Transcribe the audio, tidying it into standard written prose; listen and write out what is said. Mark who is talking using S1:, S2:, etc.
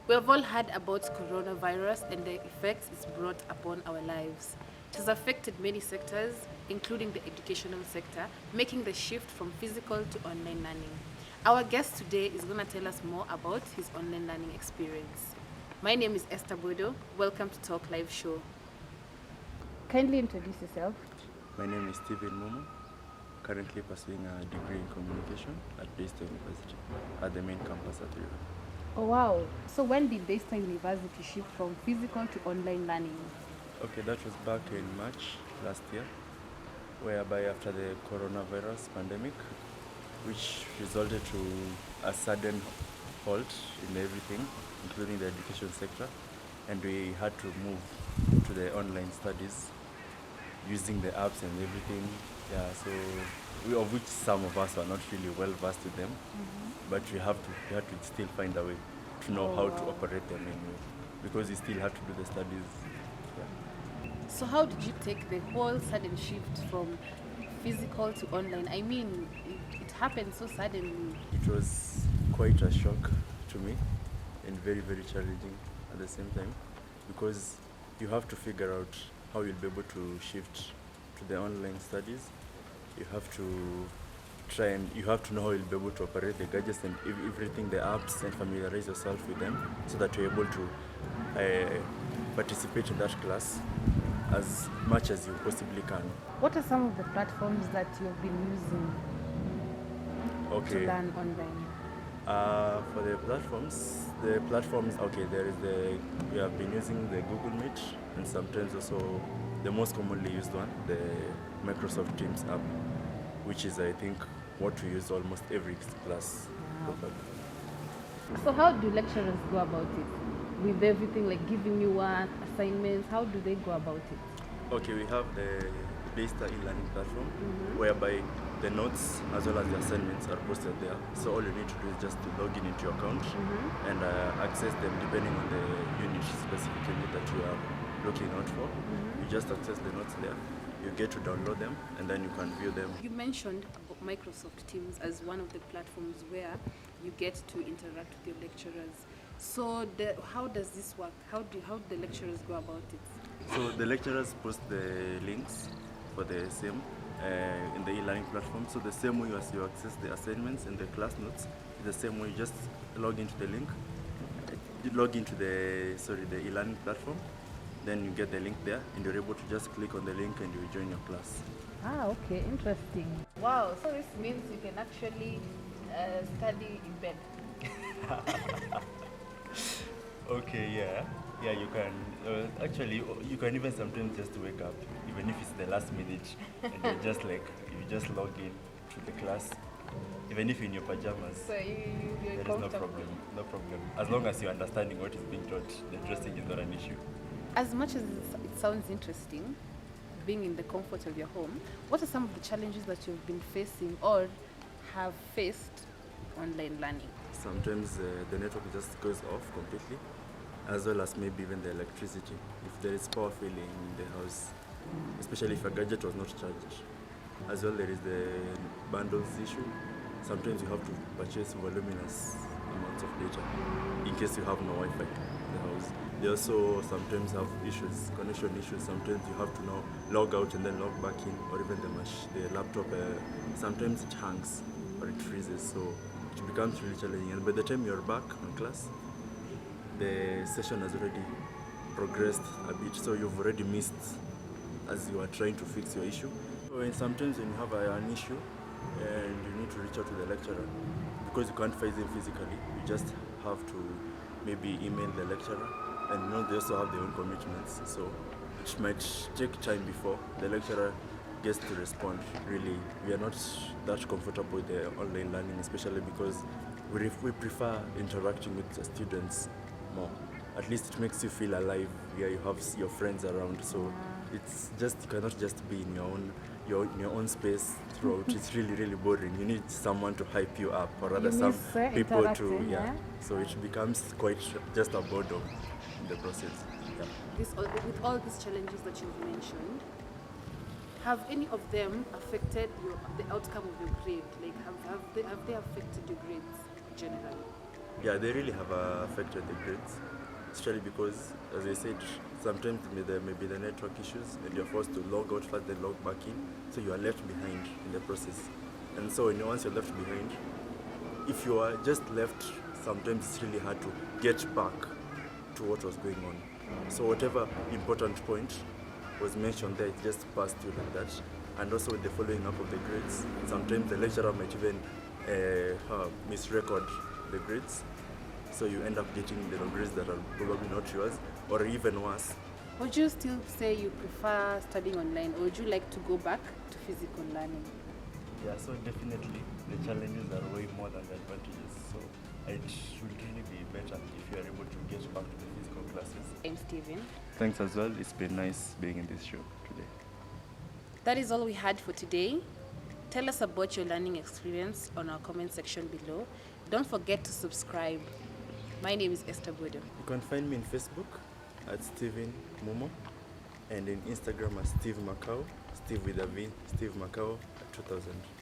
S1: We have all heard about coronavirus and the effects it's brought upon our lives. It has affected many sectors, including the educational sector, making the shift from physical to online learning. Our guest today is going to tell us more about his online learning experience. My name is Esther Bodo. Welcome to Talk Live Show. Kindly introduce yourself.
S2: My name is MUMO, currently pursuing a degree in communication at Daystar University at the main campus at Rio.
S1: Oh wow! So when did Daystar University shift from physical to online learning?
S2: Okay, that was back in March last year, whereby after the coronavirus pandemic, which resulted to a sudden halt in everything, including the education sector, and we had to move to the online studies using the apps and everything. Yeah, so of which some of us are not really well versed with them, but we had to still find a way to know how to operate them anyway, because we still had to do the studies. Yeah.
S1: So how did you take the whole sudden shift from physical to online? I mean, it happened so suddenly.
S2: It was quite a shock to me and very, very challenging at the same time, because you have to figure out how you'll be able to shift to the online studies. You have to you have to know how you'll be able to operate the gadgets and everything, the apps, and familiarize yourself with them so that you're able to participate in that class as much as you possibly can.
S1: What are some of the platforms that you've been using to learn online?
S2: For the platforms, okay, we have been using the Google Meet, and sometimes also the most commonly used one, the Microsoft Teams app, which is, I think, what we use almost every class.
S1: Wow. So how do lecturers go about it? With everything like giving you work, assignments, how do they go about it?
S2: Okay, we have the Daystar e-learning platform, whereby the notes as well as the assignments are posted there. So all you need to do is just to log in into your account and access them depending on the unit, specific unit that you are looking out for. You just access the notes there. You get to download them and then you can view them. You mentioned
S1: about Microsoft Teams as one of the platforms where you get to interact with your lecturers. So how does this work? How do the lecturers go about it?
S2: So the lecturers post the links for the same in the e-learning platform. So the same way as you access the assignments and the class notes, the same way you just log into the link, the e-learning platform. Then you get the link there and you're able to just click on the link and you join your class.
S1: Ah, okay, interesting. Wow, so this means you can actually study in bed.
S2: Okay, yeah, you can. Actually, you can even sometimes just wake up, even if it's the last minute, and you just log in to the class, even if in your pajamas.
S1: So you're
S2: there is no problem. As long as you're understanding what is being taught, the dressing is not an issue.
S1: As much as it sounds interesting, being in the comfort of your home, what are some of the challenges that you've been facing or have faced online learning?
S2: Sometimes the network just goes off completely, as well as maybe even the electricity. If there is power failing in the house, especially if a gadget was not charged. As well, there is the bundles issue. Sometimes you have to purchase voluminous amounts of data in case you have no Wi-Fi in the house. They also sometimes have connection issues. Sometimes you have to now log out and then log back in, or even the laptop, sometimes it hangs or it freezes, so it becomes really challenging. And by the time you're back on class, the session has already progressed a bit, so you've already missed as you are trying to fix your issue. So sometimes when you have an issue and you need to reach out to the lecturer, because you can't face them physically, you just have to maybe email the lecturer, and they also have their own commitments, so it might take time before the lecturer gets to respond. Really, we are not that comfortable with the online learning, especially because we prefer interacting with the students more. At least it makes you feel alive. Yeah, you have your friends around, so it's just, you cannot just be in your own space throughout. It's really, really boring. You need someone to hype you up, or rather some people to, so it becomes quite just a boredom in the process. Yeah.
S1: With all these challenges that you've mentioned, have any of them affected the outcome of your grade? Like, have they affected your grades generally?
S2: Yeah, they really have affected the grades, especially because, as I said, sometimes there may be the network issues and you're forced to log out first, then log back in, so you are left behind in the process. And so once you're left behind, if you are just left, sometimes it's really hard to get back to what was going on. So whatever important point was mentioned there, it just passed you like that. And also with the following up of the grades, sometimes the lecturer might even misrecord the grades. So you end up getting the grades that are probably not yours, or even worse.
S1: Would you still say you prefer studying online, or would you like to go back to physical learning?
S2: Yeah, so definitely the challenges are way more than the advantages. So it should really be better if you are able to get back to the physical classes.
S1: I'm Steven.
S2: Thanks as well. It's been nice being in this show today.
S1: That is all we had for today. Tell us about your learning experience on our comment section below. Don't forget to subscribe. My name is Esther Bodo.
S2: You can find me on Facebook at Steven MUMO and in Instagram as Steve Macau, Steve with a V, Steve Macau at 2000.